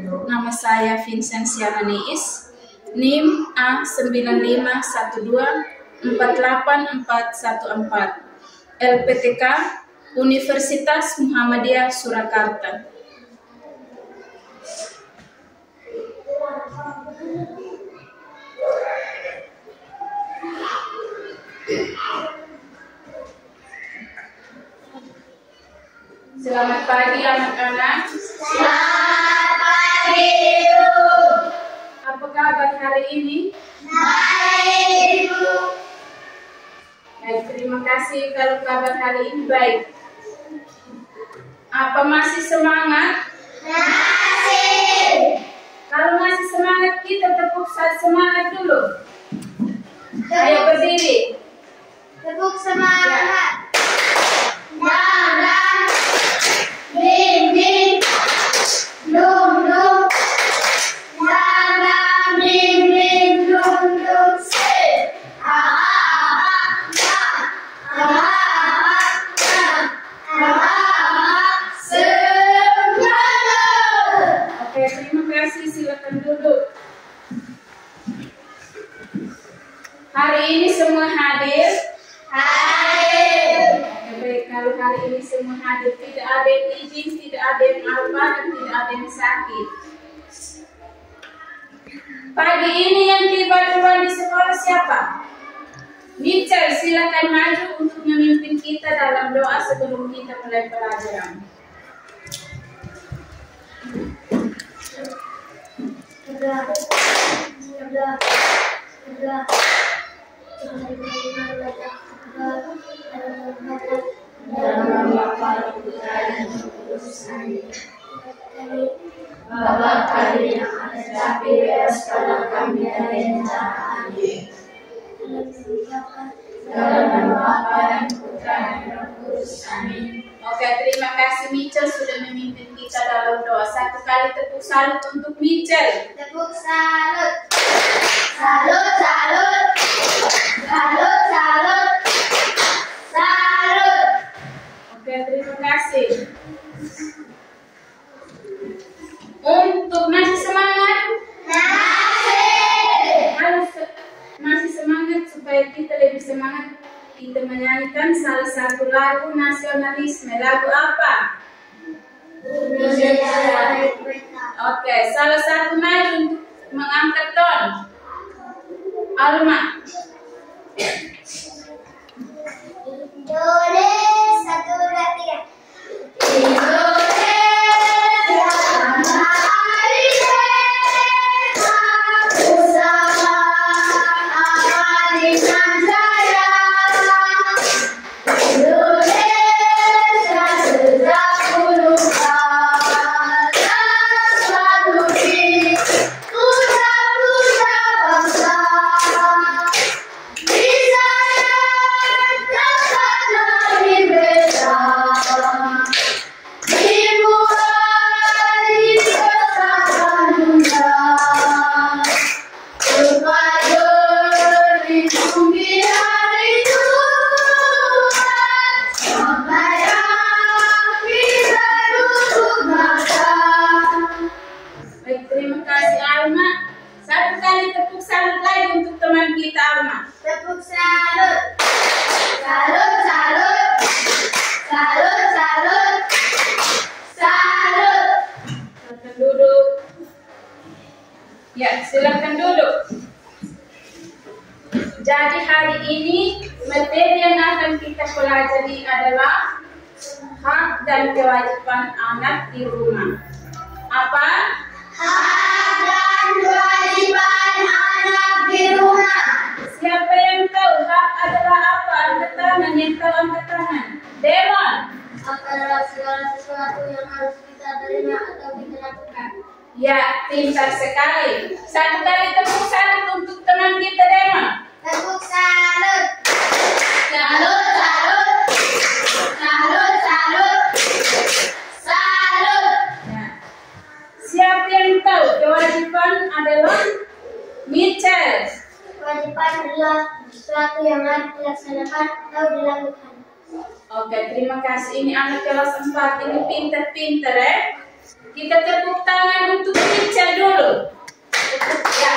Nama saya Vincentia Niis, NIM A951248414, LPTK Universitas Muhammadiyah Surakarta. Selamat pagi anak-anak. Selamat pagi, Ibu. Apa kabar hari ini? Baik, Ibu. Baik, terima kasih kalau kabar hari ini baik. Apa masih semangat? Masih. Kalau masih semangat, kita tepuk semangat dulu. Ayo berdiri. Tepuk semangat. Dang, ding, ding. Dum, dum. Dang, ding, ding. Dum, dum. Say. Oke, terima kasih. Silakan duduk. Hari ini semua hadir? Hadir. Oke, baik. Kalau hari ini semua hadir, tidak ada yang izin, tidak ada yang apa, dan tidak ada yang sakit. Pagi ini yang tiba duluan di sekolah siapa? Mitchell, silakan maju untuk memimpin kita dalam doa sebelum kita mulai pelajaran. Bapa kami yang ada di surga, kami dari jahat. Dalam Bapa dan Putra dan Roh Kudus. Amin. Oke, terima kasih Mitchell sudah memimpin kita dalam doa. Satu kali tepuk salut untuk Mitchell. Tepuk salut. Salut, salut. Salut, salut. Salut. Oke, terima kasih. Untuk masih semangat? Harus masih semangat supaya kita lebih semangat. Kita menyanyikan salah satu lagu nasionalisme. Lagu apa? Oke, salah satu maju untuk mengangkat ton. Alma. Indonesia, 1, 2, 3. Indonesia, hari merdeka, bersama dengan jaya. Indonesia sejak dulu kala selalu dipuja-puja bangsa. Di sana tertanam beda, dimulai bersama dunia. Supaya melindungi hari Tuhan, sampai akhir hidup masa. Baik, terima kasih Alma. Satu kali tepuk salut lagi untuk teman kita Alma. Tepuk salut. Salut, salut. Salut, salut. Salut. Silakan duduk. Ya, silakan duduk. Jadi hari ini materi yang akan kita pelajari adalah hak dan kewajiban anak di rumah. Apa? Hak dan kewajiban anak di rumah. Siapa yang tahu hak adalah apa? Angkat tangan. Yang tahu angkat tangan. Demon. Hak adalah segala sesuatu yang harus kita terima atau kita lakukan. Ya, pintar sekali. Satu kali tepuk salut untuk teman kita Demon. Tepuk salut. Salut, salut. Salut, salut. Salut. Ya. Siapa yang tahu kewajiban adalah Mitchell? Kewajiban adalah sesuatu yang harus dilaksanakan atau dilakukan. Oke, terima kasih. Ini anak kelas 4 ini pintar-pintar ya. Kita tepuk tangan untuk Mitchell dulu. Ya.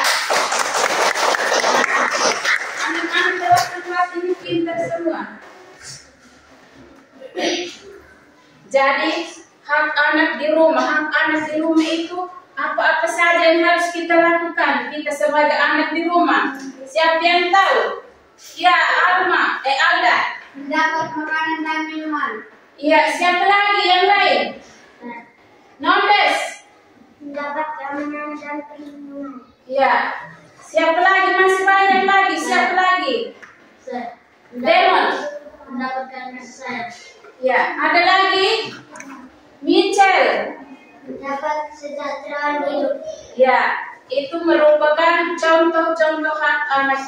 Anak-anak lewat tempat ini pintar semua. Jadi hak anak di rumah itu apa-apa saja yang harus kita lakukan. Kita sebagai anak di rumah. Siapa yang tahu? Ya, Alda. Mendapat makanan dan minuman. Iya, siapa lagi yang lain? Nondes. Mendapat keamanan dan perlindungan. Iya. Siapa lagi? Masih banyak lagi. Siapa lagi? Demon. Mendapatkan kasih sayang. Ya, ada lagi? Mitchell. Mendapat kesejahteraan hidup. Ya, itu merupakan contoh-contoh hak anak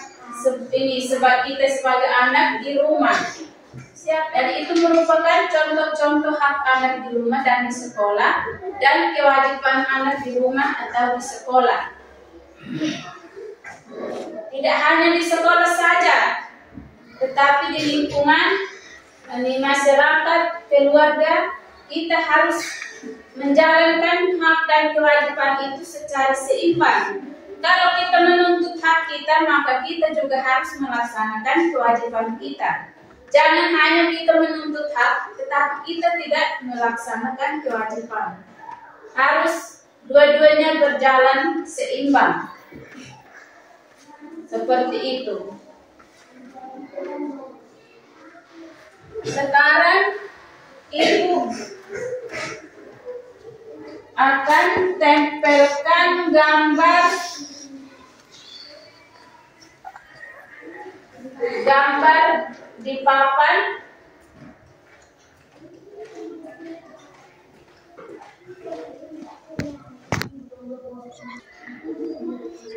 ini sebab kita sebagai anak di rumah. Siap, dan itu merupakan contoh-contoh hak anak di rumah dan di sekolah dan kewajiban anak di rumah atau di sekolah. Tidak hanya di sekolah saja, tetapi di lingkungan, di masyarakat, keluarga, kita harus menjalankan hak dan kewajiban itu secara seimbang. Kalau kita menuntut hak kita, maka kita juga harus melaksanakan kewajiban kita. Jangan hanya kita menuntut hak, tetapi kita tidak melaksanakan kewajiban. Harus dua-duanya berjalan seimbang. Seperti itu. Sekarang Ibu akan tempelkan gambar di papan.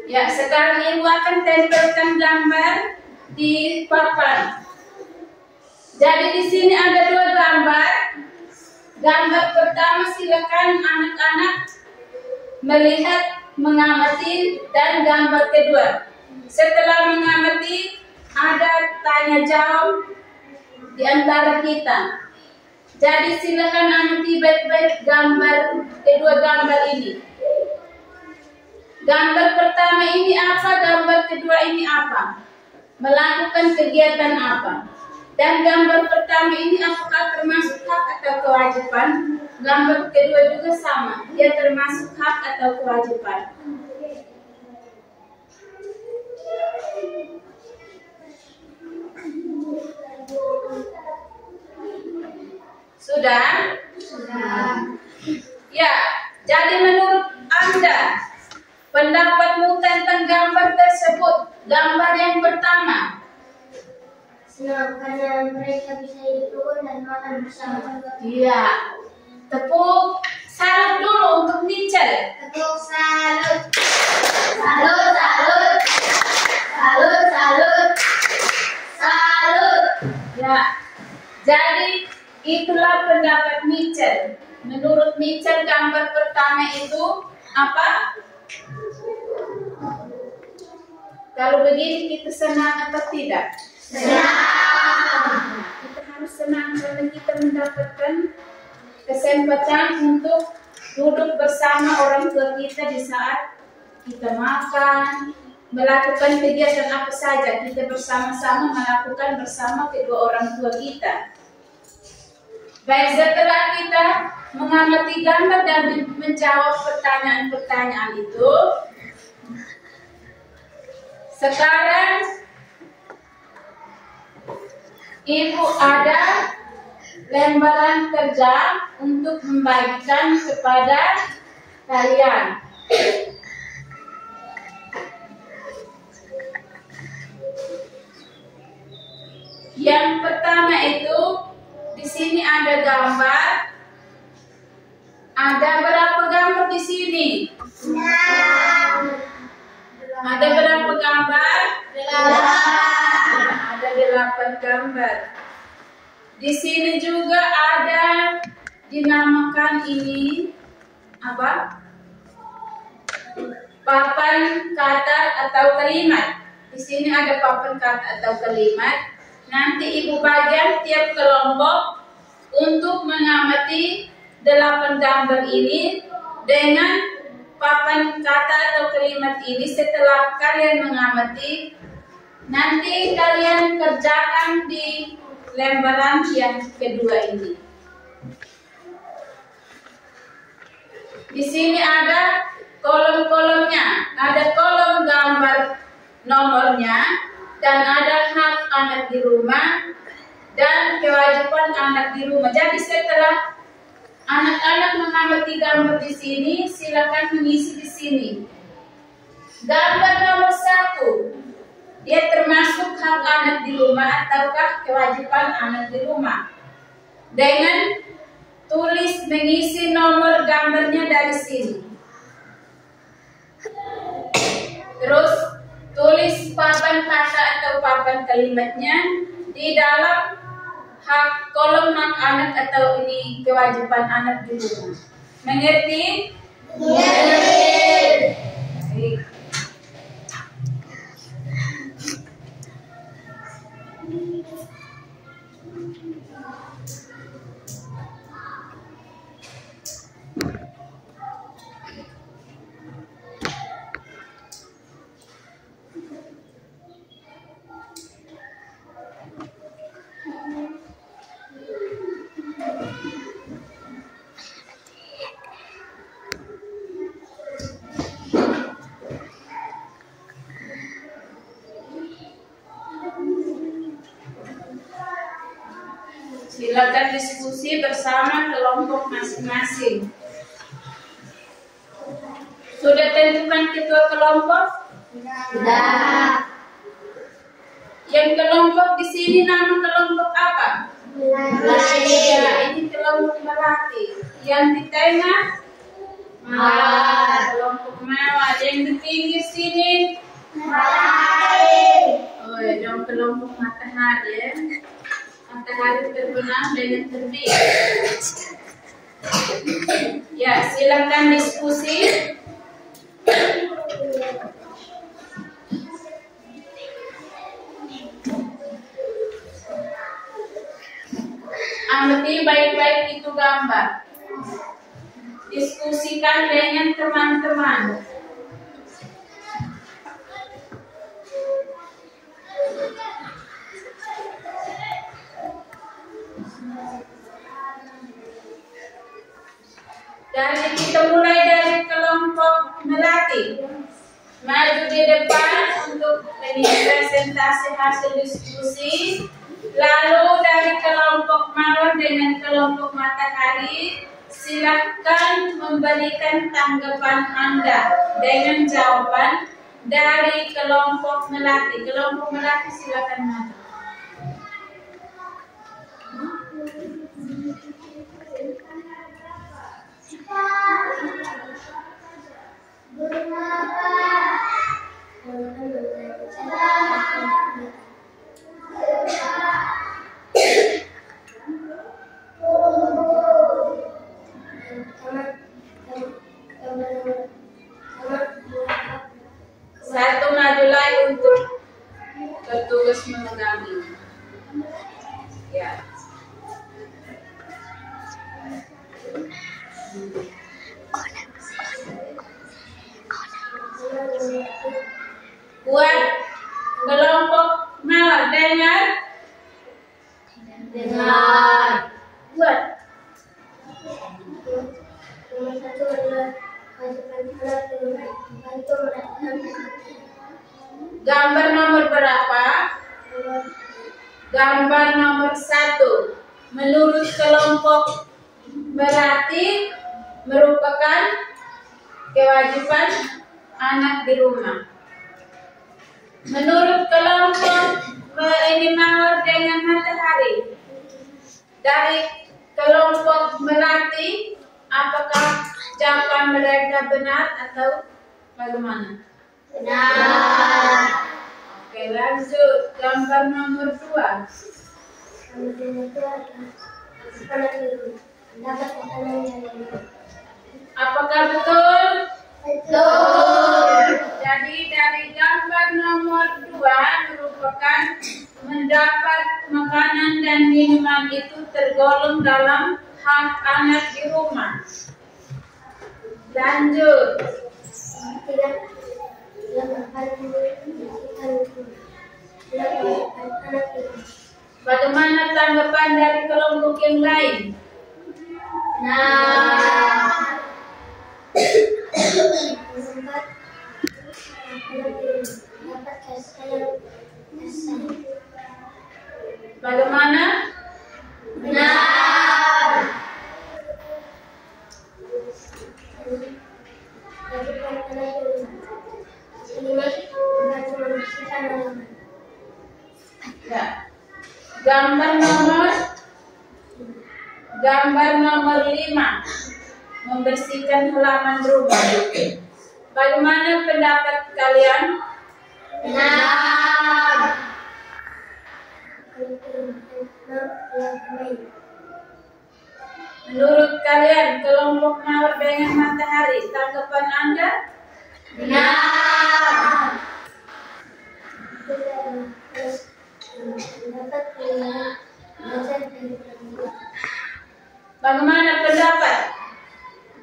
Ya, sekarang Ibu akan tempelkan gambar di papan. Jadi di sini ada dua gambar. Gambar pertama silakan anak-anak melihat, mengamati, dan gambar kedua. Setelah mengamati, ada tanya jawab di antara kita. Jadi silakan amati baik-baik kedua gambar ini. Gambar pertama ini apa? Gambar kedua ini apa? Melakukan kegiatan apa? Dan gambar pertama ini apakah termasuk hak atau kewajiban? Gambar kedua juga sama, dia termasuk hak atau kewajiban. Sudah? Sudah. Ya, jadi menurut Anda, pendapatmu tentang gambar tersebut, gambar yang pertama. Senang karena mereka bisa hidup rukun dan makan bersama. Iya. Tepuk salut dulu untuk Mitchell. Tepuk salut. Salut, salut. Salut, salut. Salut. Ya. Jadi itulah pendapat Mitchell. Menurut Mitchell gambar pertama itu apa? Kalau begini kita senang atau tidak? Senang. Kita harus senang karena kita mendapatkan kesempatan untuk duduk bersama orang tua kita di saat kita makan, melakukan kegiatan apa saja, kita bersama-sama melakukan bersama kedua orang tua kita. Baik, setelah kita mengamati gambar dan menjawab pertanyaan-pertanyaan itu, sekarang Ibu ada lembaran kerja untuk membagikan kepada kalian. Yang pertama itu di sini ada gambar. Ada berapa gambar di sini? Ada berapa gambar? 8. Ada 8 gambar. Di sini juga ada dinamakan ini apa? Papan kata atau kalimat. Di sini ada papan kata atau kalimat. Nanti ibu bagian tiap kelompok untuk mengamati 8 gambar ini Dengan papan kata atau kalimat ini setelah kalian mengamati, nanti kalian kerjakan di lembaran yang kedua ini. Di sini ada kolom-kolomnya, ada kolom gambar nomornya, dan ada hak anak di rumah dan kewajiban anak di rumah. Jadi setelah anak-anak mengamati gambar di sini, silakan mengisi di sini. Gambar nomor 1, dia termasuk hak anak di rumah ataukah kewajiban anak di rumah. Dengan tulis mengisi nomor gambarnya dari sini. Terus tulis papan kata atau papan kalimatnya di dalam kolom hak anak atau ini kewajiban anak di rumah. Mengerti? Baik. Silakan diskusi bersama kelompok masing-masing. Sudah tentukan ketua kelompok? Sudah. Yang kelompok di sini nama kelompok apa? Ya, ini kelompok Melati. Yang di tengah? Mawar. Kelompok Mawar. Yang di pinggir sini? Matahari. Oh ya, dong kelompok Matahari ya. Matahari terbenam dengan terbit. Ya, silakan diskusi. Amati baik-baik itu gambar. Diskusikan dengan teman-teman. Dari kita mulai dari kelompok Melati. Maju di depan untuk presentasi hasil diskusi. Lalu dari kelompok Mawar dengan kelompok Matahari, silakan memberikan tanggapan Anda dengan jawaban dari kelompok Melati. Kelompok Melati silakan maju. Satu maju lagi untuk bertugas menunggangi. Ya. Buat kelompok Mawar dengar? Dengar. Buat. Gambar nomor berapa? Gambar nomor 1. Menurut kelompok Melati merupakan kewajiban anak di rumah. Menurut kelompok ini Mawar dengan Matahari, dari kelompok Melati, apakah jawaban mereka benar atau bagaimana? Benar. Oke, lanjut gambar nomor 2. Apakah betul? Betul. Jadi dari gambar nomor 2 merupakan mendapat makanan dan minuman itu tergolong dalam hak anak di rumah. Lanjut. Bagaimana tanggapan dari kelompok yang lain? Nah, Bagaimana? benar. Ya. Gambar nomor 5. Membersihkan halaman rumah. Bagaimana pendapat kalian? Benar. Menurut kalian kelompok mawar dengan matahari, tanggapan Anda? Benar. Bagaimana pendapat?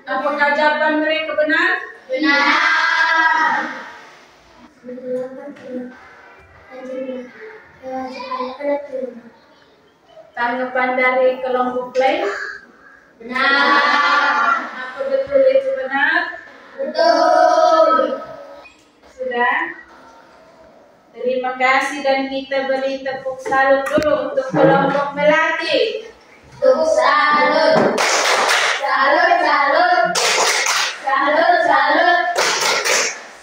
Apakah jawaban mereka benar? Benar. Tanggapan dari kelompok lain? Benar. Apa betul itu benar? Betul. Sudah? Terima kasih dan kita beri tepuk salut dulu untuk kelompok Melati. Tepuk salut. Salut, salut. Salut, salut.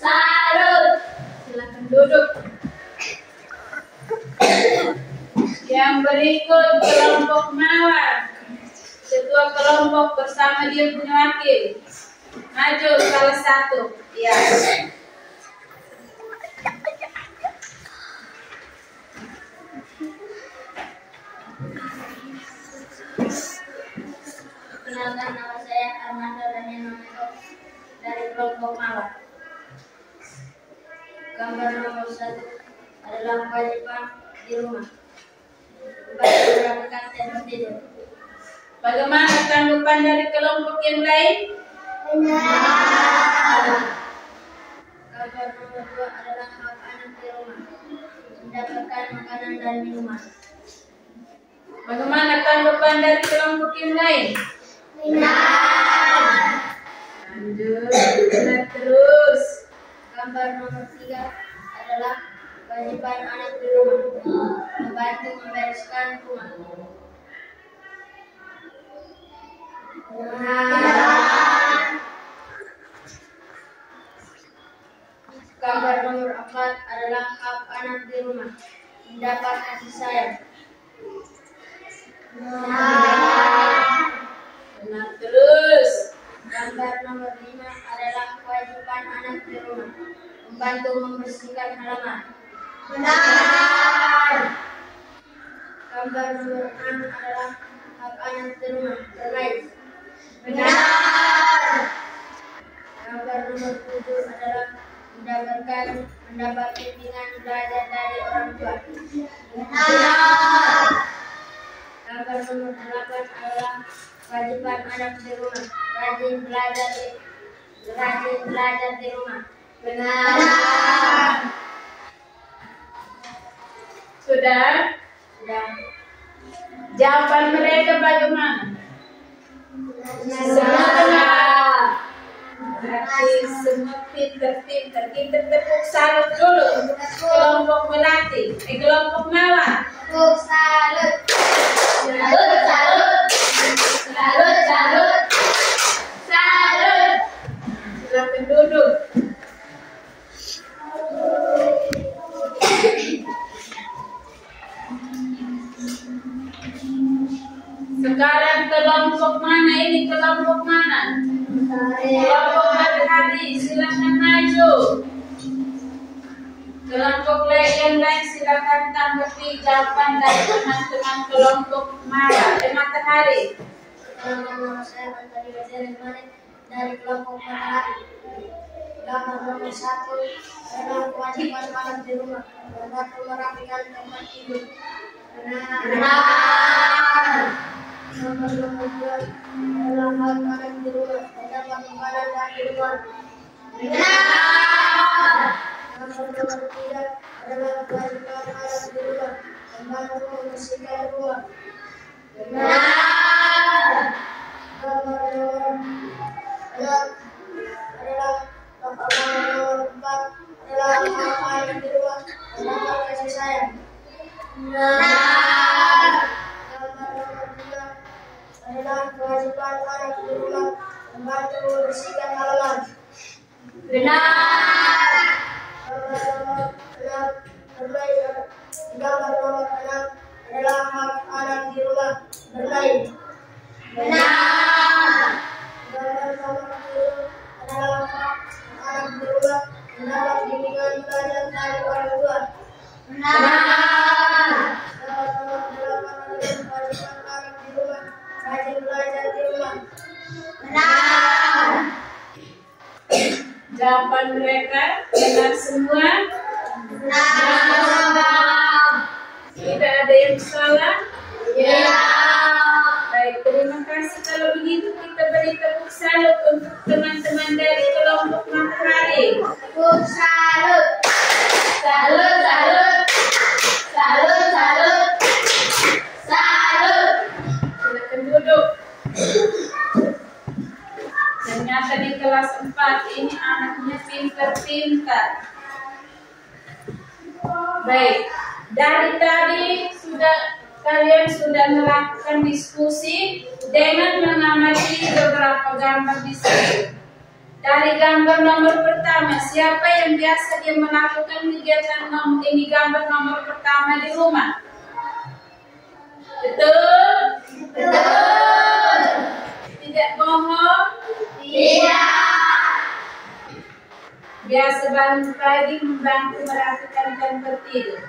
Salut. Silakan duduk. Yang berikut kelompok mawar. Ketua kelompok bersama dia punya wakil. Maju salah satu. Ya. Perkenalkan, nama saya Armando Daniel dari kelompok mawar. Gambar nomor 1 adalah kewajiban di rumah. Melakukan tempat tidur. Bagaimana tanggapan dari kelompok yang lain? Benar. Gambar nomor 2 adalah hak anak di rumah. Mendapatkan makanan dan minuman. Bagaimana tanggapan dari kelompok yang lain? Benar. Lanjut, benar terus. Gambar nomor 3 adalah kewajiban anak di rumah. Membantu membereskan rumah. Benar. Gambar nomor 4 adalah hak anak di rumah. Mendapat kasih sayang. Benar. Benar terus. Gambar nomor 5 adalah kewajiban anak di rumah. Membantu membersihkan halaman. Benar. Gambar nomor 6 adalah hak anak di rumah bermain. Benar. Gambar nomor 7 adalah mendapat bimbingan belajar dari orang tua. Benar. Gambar nomor 8 adalah kewajiban anak di rumah. Rajin belajar di rumah. Benar. Sudah? Sudah. Jawaban mereka bagaimana? Semua benar. Berarti semua pinter-pinter. Kita tepuk salut dulu untuk kelompok Melati. Kelompok mawar. Tepuk salut. Salut, salut. Salut, salut. Salut. Silakan duduk. Sekarang kelompok mana ini? Kelompok mana? Kelompok matahari. Silakan maju. Kelompok yang lain silakan tanggapi jawaban dari teman-teman kelompok matahari. Nama saya Antari Wajari dari kelompok matahari. Gambar nomor 1 adalah kewajiban anak di rumah. Membantu merapikan tempat tidur. Benar. Nomor 2 adalah hak anak di rumah, mendapat makanan dari luar. Nomor 3 adalah kewajiban anak di rumah, membantu membersihkan rumah. Nomor 4 adalah hak anak di rumah, mendapat kasih sayang. Adalah kewajiban anak di rumah membantu membersihkan halaman. Gambar nomor 6 adalah hak anak di rumah bermain. Gambar nomor 7 adalah hak anak di rumah mendapat bimbingan belajar dari orang tua. Gambar nomor 8 adalah kewajiban anak di rumah rajin belajar di rumah. Jawaban mereka benar semua. Tidak ada yang salah. Baik, terima kasih. Kalau begitu kita beri tepuk salut untuk teman-teman dari kelompok Matahari. Tepuk salut. Salut, salut. Salut, salut. Salut. Silakan duduk. Ternyata di kelas 4 ini anaknya pintar-pintar. Baik, dari tadi kalian sudah melakukan diskusi dengan mengamati beberapa gambar di sini. Dari gambar nomor pertama, siapa yang biasa dia melakukan kegiatan ini gambar nomor pertama di rumah? Betul? Betul. Tidak bohong? Tidak. Biasa bangun pagi membantu merapikan tempat tidur.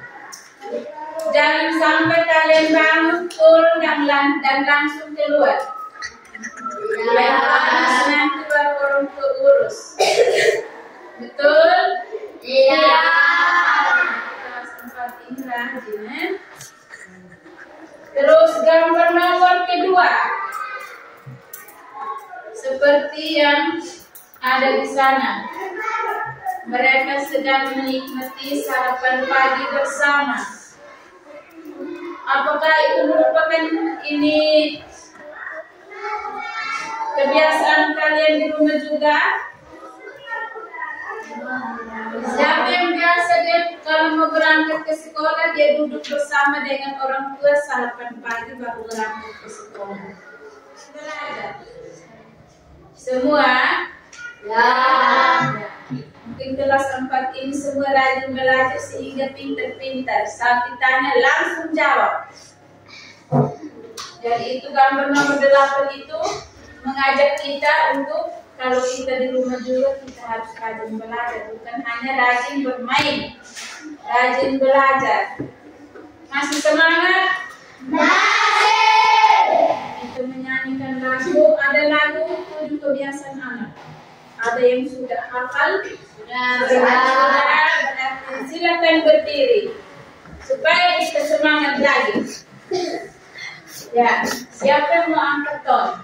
Jangan sampai kalian bangun, turun dan langsung keluar. Yang panas nanti baru orang tua urus. Betul? Iya. Kelas 4 ini rajin. Terus gambar nomor kedua. Seperti yang ada di sana. Mereka sedang menikmati sarapan pagi bersama. Apakah itu merupakan kebiasaan kalian di rumah juga? Siapa yang biasa dia kalau mau berangkat ke sekolah dia duduk bersama dengan orang tua sarapan pagi baru berangkat ke sekolah? Sudah ada? Semua? Ya. Mungkin kelas 4 ini semua rajin belajar sehingga pintar-pintar. Saat ditanya langsung jawab. Jadi itu gambar nomor 8 itu mengajak kita untuk kalau kita di rumah juga kita harus rajin belajar. Bukan hanya rajin bermain, rajin belajar. Masih semangat? Masih. Itu menyanyikan lagu. Ada lagu 7 kebiasaan anak. Ada yang sudah hafal? Silakan berdiri supaya kita semangat lagi. Ya, siapa yang mau angkat ton?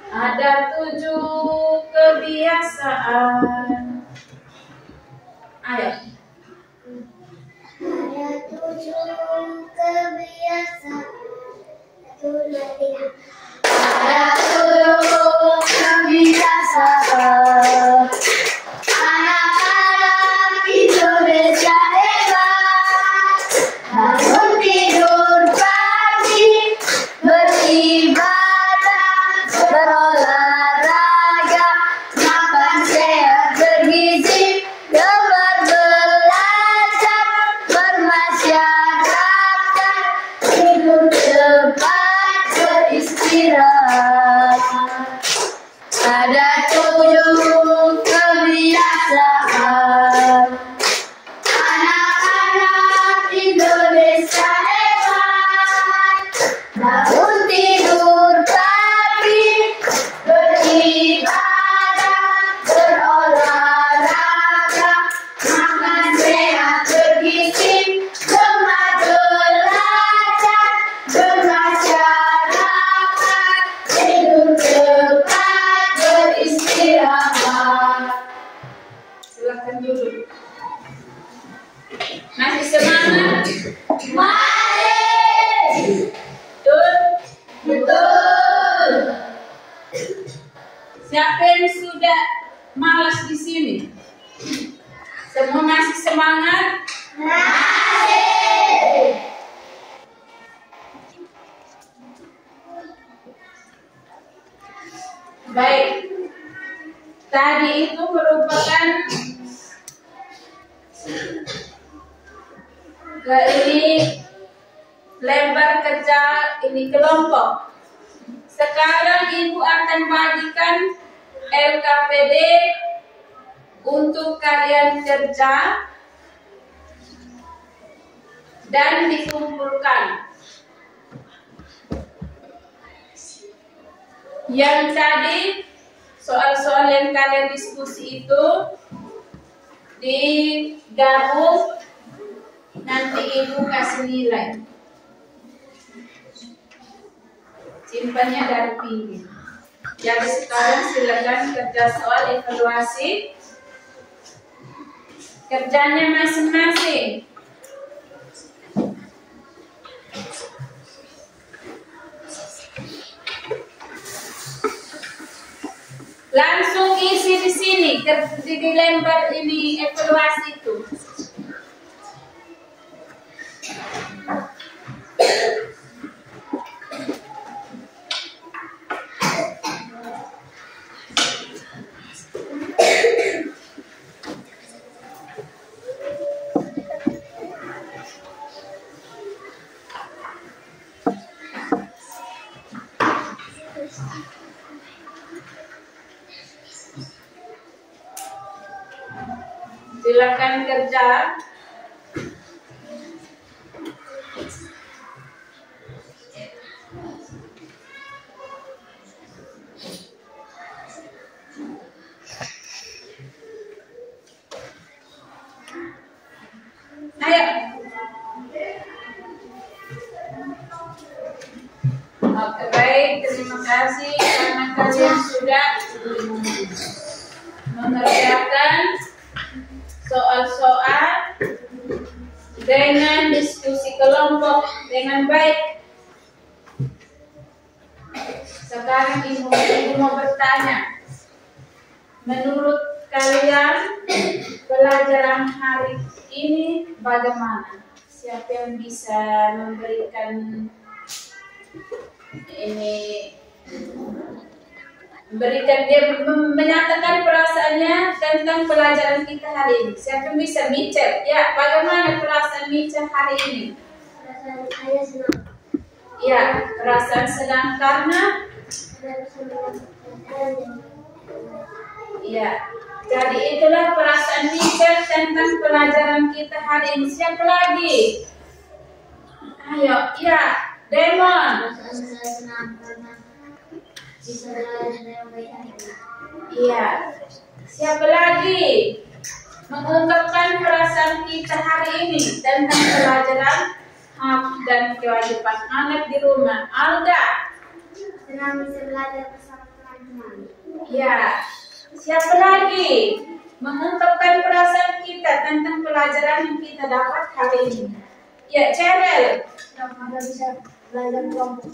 Ada 7 kebiasaan. Ayo. Ada 7 kebiasaan. 1, 2, 3. Ada 7 kebiasaan. Anak-anak Indonesia hebat. Bangun tidur pagi, beribadah, berolahraga, makan sehat bergizi, gemar Mari. Betul? Betul. Siapa yang sudah malas di sini? Semua masih semangat? Masih. Baik. Tadi itu merupakan ini lembar kerja ini kelompok. Sekarang Ibu akan bagikan LKPD untuk kalian kerja dan dikumpulkan. Yang tadi soal-soal yang kalian diskusi itu digabung, nanti Ibu kasih nilai. Simpannya dari pinggir. Jadi sekarang silakan kerja soal evaluasi. Kerjanya masing-masing. Langsung isi di sini, di lembar ini evaluasi itu. Silakan kerja. Ayo. Oke, baik. Terima kasih karena kalian sudah mengerjakan soal-soal dengan diskusi kelompok dengan baik. Sekarang Ibu mau bertanya, menurut kalian pelajaran hari ini bagaimana? Siapa yang bisa memberikan ini, menyatakan perasaannya tentang pelajaran kita hari ini? Siapa yang bisa? Mitchell, ya, bagaimana perasaan Mitchell hari ini? Perasaan saya senang. Ya, perasaan senang karena ya, jadi itulah perasaan Mitchell tentang pelajaran kita hari ini. Siapa lagi? Ayo, ya, Demon. Perasaan saya senang karena bisa belajar dengan baik. Iya. Siapa lagi mengungkapkan perasaan kita hari ini tentang pelajaran hak dan kewajiban anak di rumah? Alda. Senang bisa belajar bersama teman-teman. Iya. Siapa lagi mengungkapkan perasaan kita tentang pelajaran yang kita dapat hari ini? Ya, Cheryl. Karena bisa belajar kelompok.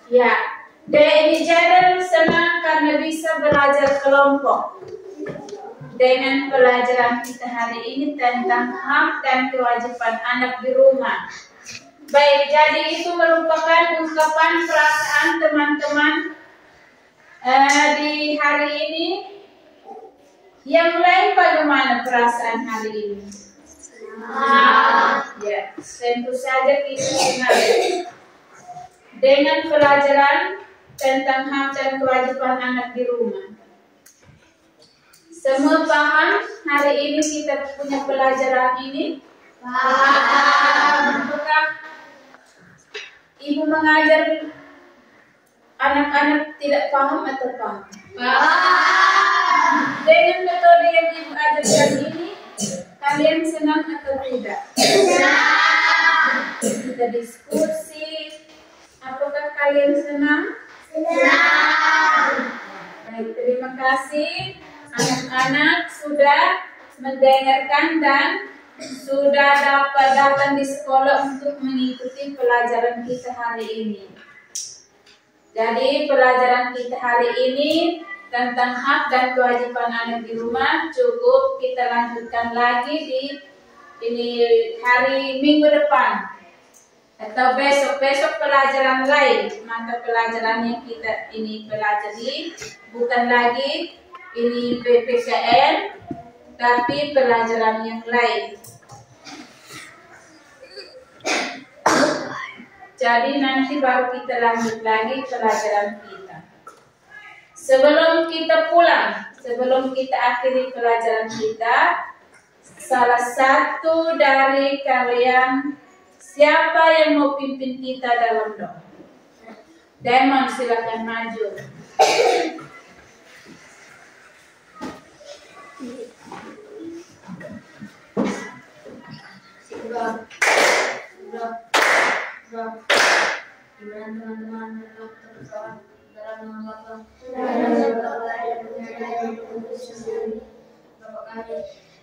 Ya. Ini Cheryl senang karena bisa belajar kelompok. Dengan pelajaran kita hari ini tentang hak dan kewajiban anak di rumah. Baik, jadi itu merupakan ungkapan perasaan teman-teman di hari ini. Yang lain bagaimana perasaan hari ini? Ya, tentu saja kita senang dengan pelajaran tentang hak dan kewajiban anak di rumah. Semua paham hari ini kita punya pelajaran ini? Paham. Apakah Ibu mengajar anak-anak tidak paham atau paham? Paham. Dengan metode yang Ibu ajarkan ini, kalian senang atau tidak? Senang. Kita diskusi. Apakah kalian senang? Senang. Baik, terima kasih. Anak-anak sudah mendengarkan dan sudah dapat datang di sekolah untuk mengikuti pelajaran kita hari ini. Jadi pelajaran kita hari ini tentang hak dan kewajiban anak di rumah cukup kita lanjutkan lagi di hari minggu depan atau besok pelajaran lain. Maka pelajaran yang kita ini pelajari bukan lagi ini PPKN tapi pelajaran yang lain. Jadi nanti baru kita lanjut lagi pelajaran kita. Sebelum kita pulang, sebelum kita akhiri pelajaran kita, salah satu dari kalian siapa yang mau pimpin kita dalam doa? Demon, silakan maju. Gimana teman-teman berdoa dalam nama Bapa,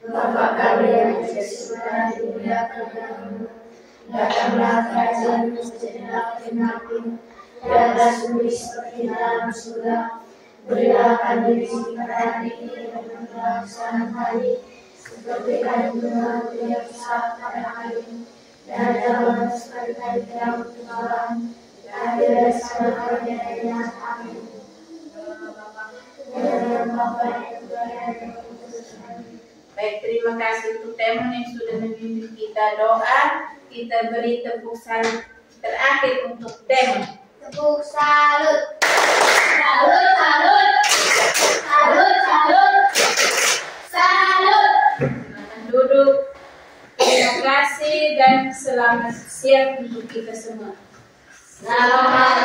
Bapa kami yang ada di surga, dimuliakan namamu. Datanglah kerajaanmu sejenak dinanti, di atas bumi seperti dalam surga. Berilah kami rezeki hari ini dan berilah siang hari, seperti kami mengaku yang salah pada hari ini. Dan jangan sekali-kali dalam kegelapan, dan tidak sekali-kali dari yang amin. Baik, terima kasih untuk teman yang sudah memimpin kita doa. Kita beri tepuk salut terakhir untuk teman. Tepuk salut. Salut, salut. Salut, salut. Salut. Silakan duduk. Terima kasih dan selamat siang untuk kita semua. Selamat